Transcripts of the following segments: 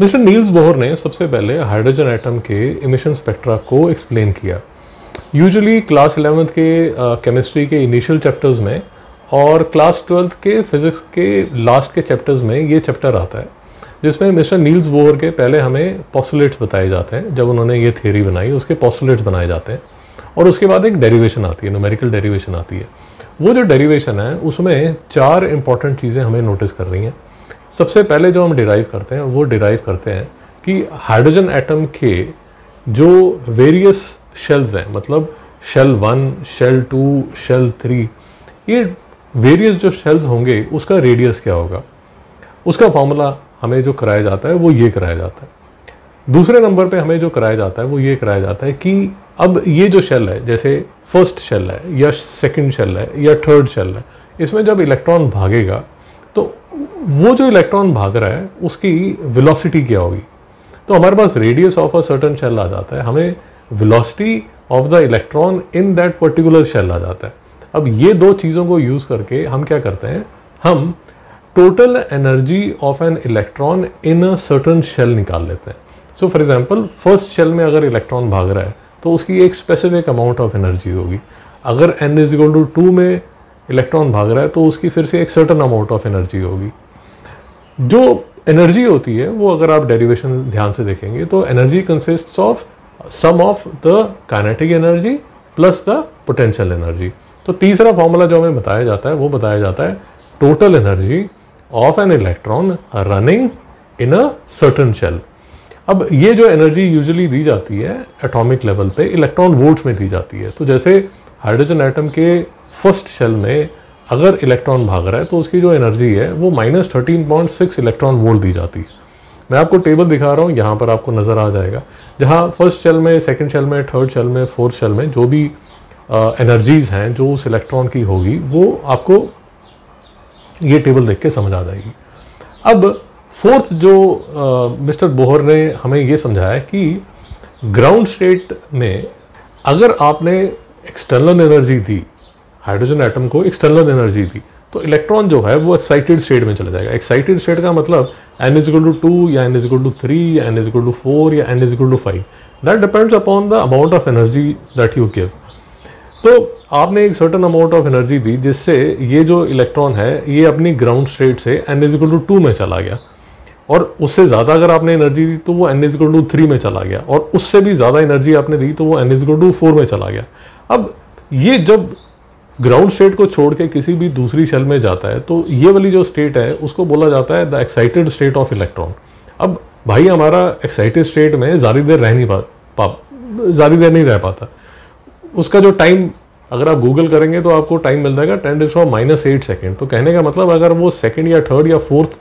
Mister Niels Bohr ने सबसे पहले हाइड्रोजन एटम के इमिशन स्पेक्ट्रा को एक्सप्लेन किया। यूजुअली क्लास 11th के केमिस्ट्री के इनिशियल चैप्टर्स में और क्लास 12th के फिज़िक्स के लास्ट के चैप्टर्स में ये चैप्टर आता है, जिसमें मिस्टर नील्स बोहर के पहले हमें पोस्टुलेट्स बताए जाते हैं। जब उन्होंने ये थ्योरी बनाई उसके पोस्टुलेट्स बनाए जाते हैं और उसके बाद एक डेरिवेशन आती है, न्यूमेरिकल डेरिवेशन आती है। वो जो डेरिवेशन है उसमें 4 इंपॉर्टेंट चीज़ें हमें नोटिस कर रही हैं। सबसे पहले जो हम डिराइव करते हैं वो डिराइव करते हैं कि हाइड्रोजन एटम के जो वेरियस शेल्स हैं, मतलब शेल 1, शेल 2, शेल 3, ये वेरियस जो शेल्स होंगे उसका रेडियस क्या होगा, उसका फॉर्मूला हमें जो कराया जाता है वो ये कराया जाता है। दूसरे नंबर पे हमें जो कराया जाता है वो ये कराया जाता है कि अब ये जो शेल है, जैसे फर्स्ट शेल है या सेकंड शेल है या थर्ड शेल है, इसमें जब इलेक्ट्रॉन भागेगा तो वो जो इलेक्ट्रॉन भाग रहा है उसकी वेलोसिटी क्या होगी। तो हमारे पास radius of a certain shell आ जाता है, हमें velocity of the electron in that particular shell आ जाता है। अब ये दो चीज़ों को यूज़ करके हम क्या करते हैं, हम total energy of an electron in a certain shell निकाल लेते हैं। So for example first shell में अगर इलेक्ट्रॉन भाग रहा है तो उसकी एक स्पेसिफिक अमाउंट ऑफ एनर्जी होगी। अगर n=2 में इलेक्ट्रॉन भाग रहा है तो उसकी फिर से एक सर्टेन अमाउंट ऑफ एनर्जी होगी। जो एनर्जी होती है वो अगर आप डेरिवेशन ध्यान से देखेंगे तो energy consists of sum of the kinetic energy plus the potential energy. तो तीसरा फॉर्मूला जो हमें बताया जाता है वो बताया जाता है total energy of an electron running in a certain shell. अब ये जो एनर्जी यूजुअली दी जाती है एटॉमिक लेवल पे इलेक्ट्रॉन वोल्ट्स में दी जाती है। तो जैसे हाइड्रोजन एटम के फर्स्ट शेल में अगर इलेक्ट्रॉन भाग रहा है तो उसकी जो एनर्जी है वो -13.6 इलेक्ट्रॉन वोल्ट दी जाती है। मैं आपको टेबल दिखा रहा हूँ, यहाँ पर आपको नज़र आ जाएगा, जहाँ फर्स्ट शेल में, सेकंड शेल में, थर्ड शेल में, फोर्थ शेल में जो भी एनर्जीज हैं जो उस इलेक्ट्रॉन की होगी वो आपको ये टेबल देख के समझ आ जाएगी। अब फोर्थ जो मिस्टर बोहर ने हमें ये समझाया कि ग्राउंड स्टेट में अगर आपने एक्सटर्नल एनर्जी दी, हाइड्रोजन एटम को एक्सटर्नल एनर्जी दी, तो इलेक्ट्रॉन जो है वो एक्साइटेड स्टेट में चला जाएगा। एक्साइटेड स्टेट का मतलब n=2 या n=3 या n=4 या n=5, that depends upon the amount of energy that you give. तो आपने एक सर्टेन अमाउंट ऑफ एनर्जी दी जिससे ये जो इलेक्ट्रॉन है ये अपनी ग्राउंड स्टेट से n=2 में चला गया, और उससे ज़्यादा अगर आपने एनर्जी दी तो वो n=3 में चला गया, और उससे भी ज़्यादा एनर्जी आपने दी तो वो n=4 में चला गया। अब ये जब ग्राउंड स्टेट को छोड़ के किसी भी दूसरी शेल में जाता है तो ये वाली जो स्टेट है उसको बोला जाता है the excited state of electron. अब भाई हमारा एक्साइटेड स्टेट में ज़्यादा देर नहीं रह पाता। उसका जो टाइम अगर आप गूगल करेंगे तो आपको टाइम मिल जाएगा 10⁻⁸ सेकेंड। तो कहने का मतलब अगर वो सेकेंड या थर्ड या फोर्थ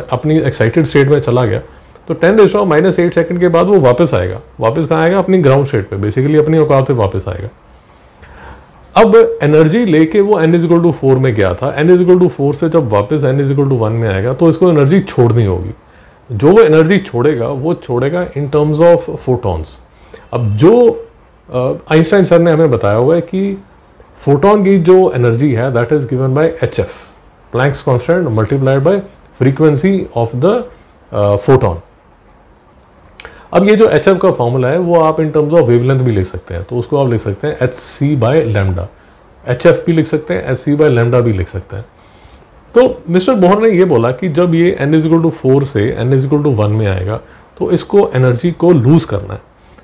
अपनी एक्साइटेड स्टेट में चला गया तो 10⁻⁸ सेकेंड के बाद वो वापस आएगा। वापस कहाँ आएगा? अपनी ग्राउंड स्टेट पे, बेसिकली अपनी औकात पे वापस आएगा। अब एनर्जी लेके वो n=4 में गया था, n=4 से जब वापस n=1 में आएगा तो इसको एनर्जी छोड़नी होगी। जो वो एनर्जी छोड़ेगा वो छोड़ेगा इन टर्म्स ऑफ फोटॉन्स। अब जो आइंस्टाइन सर ने हमें बताया हुआ है कि फोटोन की जो एनर्जी है that is given by hf, Planck's constant multiplied by frequency of the photon. अब ये जो hf का फॉर्मूला है वो आप इन टर्म्स ऑफ वेवलेंथ भी लिख सकते हैं। तो उसको आप लिख सकते हैं hc/λ, hf भी लिख सकते हैं, hc/λ भी लिख सकते हैं। तो मिस्टर बोहर ने ये बोला कि जब ये n=4 से n=1 में आएगा तो इसको एनर्जी को लूज करना है।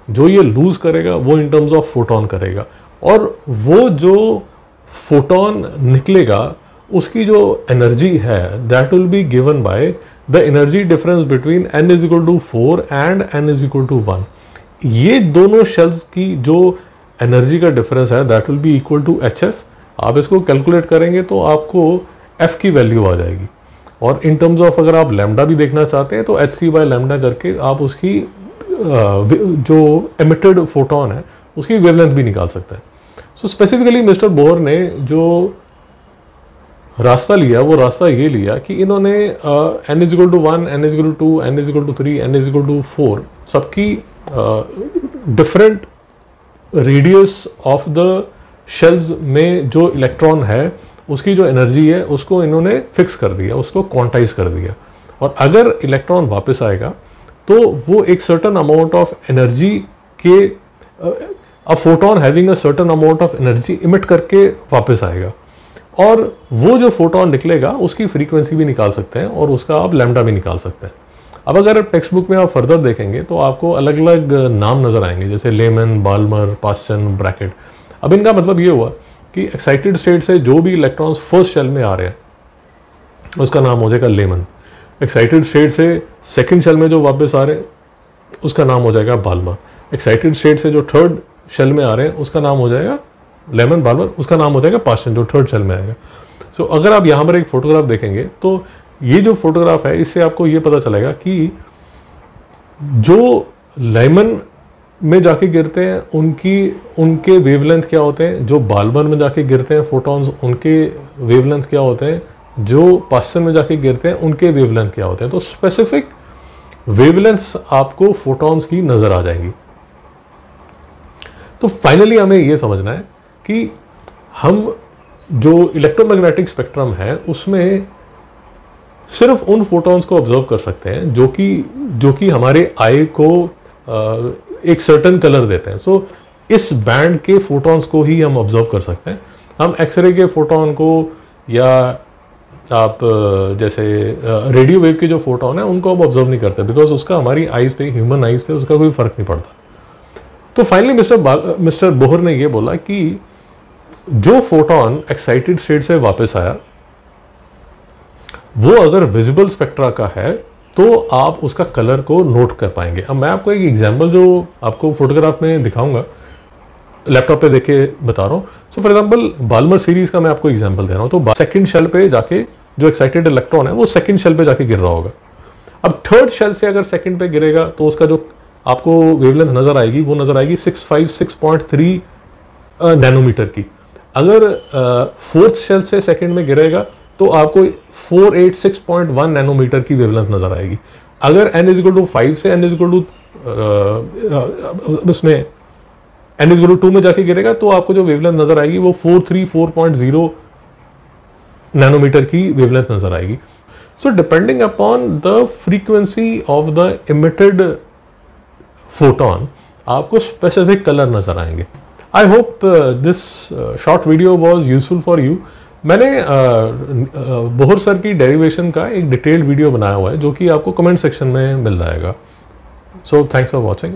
जो ये लूज करेगा वो इन टर्म्स ऑफ फोटोन करेगा, और वो जो फोटोन निकलेगा उसकी जो एनर्जी है that will be given by the energy difference between n=4 and n=1। ये दोनों शेल्स की जो एनर्जी का डिफरेंस है that will be equal to hf। आप इसको कैलकुलेट करेंगे तो आपको f की वैल्यू आ जाएगी, और इन टर्म्स ऑफ अगर आप लैम्डा भी देखना चाहते हैं तो hc/λ करके आप उसकी जो एमिटेड फोटोन है उसकी वेवलेंथ भी निकाल सकते हैं। सो स्पेसिफिकली मिस्टर बोहर ने जो रास्ता लिया वो रास्ता ये लिया कि इन्होंने n=1, n=2, n=3, n=4 सबकी different radius of the shells में जो इलेक्ट्रॉन है उसकी जो एनर्जी है उसको इन्होंने फिक्स कर दिया, उसको क्वांटाइज कर दिया। और अगर इलेक्ट्रॉन वापस आएगा तो वो एक सर्टन अमाउंट ऑफ एनर्जी के a photon having a certain amount of energy emit करके वापस आएगा, और वो जो फोटोन निकलेगा उसकी फ्रीक्वेंसी भी निकाल सकते हैं और उसका आप लैम्डा भी निकाल सकते हैं। अब अगर टेक्स्ट बुक में आप फर्दर देखेंगे तो आपको अलग अलग नाम नज़र आएंगे, जैसे लेमन, बाल्मर, पास्टन, ब्रैकेट। अब इनका मतलब ये हुआ कि एक्साइटेड स्टेट से जो भी इलेक्ट्रॉन्स फर्स्ट शेल में आ रहे हैं उसका नाम हो जाएगा लेमन। एक्साइटेड स्टेट से सेकंड शेल में जो वापस आ रहे हैं उसका नाम हो जाएगा बाल्मर। एक्साइटेड स्टेट से जो थर्ड शेल में आ रहे हैं उसका नाम हो जाएगा लेमन, बाल्मर, उसका नाम हो जाएगा पास्टन जो थर्ड शेल में आएगा। सो अगर आप यहाँ पर एक फोटोग्राफ देखेंगे तो ये जो फोटोग्राफ है इससे आपको ये पता चलेगा कि जो लेमन में जाके गिरते हैं उनके वेवलेंथ क्या होते हैं, जो बाल्मर में जाके गिरते हैं फोटॉन्स उनके वेवलेंथ क्या होते हैं, जो पास्टन में जाके गिरते हैं उनके वेवलेंथ क्या होते हैं। तो स्पेसिफिक वेवलेंथ्स आपको फोटॉन्स की नजर आ जाएंगी। तो फाइनली हमें यह समझना है कि हम जो इलेक्ट्रोमैग्नेटिक स्पेक्ट्रम है उसमें सिर्फ उन फोटॉन्स को ऑब्जर्व कर सकते हैं जो कि हमारे आई को एक सर्टन कलर देते हैं। सो इस बैंड के फोटॉन्स को ही हम ऑब्जर्व कर सकते हैं। हम एक्सरे के फोटॉन को या आप जैसे रेडियो वेव के जो फोटॉन है उनको हम ऑब्जर्व नहीं करते, बिकॉज उसका हमारी आईज पे, ह्यूमन आईज पे उसका कोई फर्क नहीं पड़ता। तो फाइनली मिस्टर बोहर ने ये बोला कि जो फोटॉन एक्साइटेड स्टेट से वापस आया वो अगर विजिबल स्पेक्ट्रा का है तो आप उसका कलर को नोट कर पाएंगे। अब मैं आपको एक एग्जांपल जो आपको फोटोग्राफ में दिखाऊंगा, लैपटॉप पे देख के बता रहा हूँ। So for example Balmer series का मैं आपको एग्जांपल दे रहा हूँ। तो सेकंड शेल पे जाके जो एक्साइटेड इलेक्ट्रॉन है वो सेकंड शेल पे जाके गिर रहा होगा। अब थर्ड शेल से अगर सेकंड पे गिरेगा तो उसका जो आपको वेवलेंथ नजर आएगी वो नजर आएगी 656.3 नैनोमीटर की। अगर फोर्थ शेल से सेकंड में गिरेगा तो आपको 486.1 नैनोमीटर की वेवलेंथ नजर आएगी। अगर n=5 से इसमें n=2 में जाके गिरेगा तो आपको जो वेवलेंथ नजर आएगी वो 434.0 नैनोमीटर की वेवलेंथ नजर आएगी। So depending upon the frequency of the emitted photon आपको स्पेसिफिक कलर नजर आएंगे। I hope this short video was useful for you. मैंने बोहर सर की डेरिवेशन का एक डिटेल्ड वीडियो बनाया हुआ है जो कि आपको कमेंट सेक्शन में मिल जाएगा। So thanks for watching.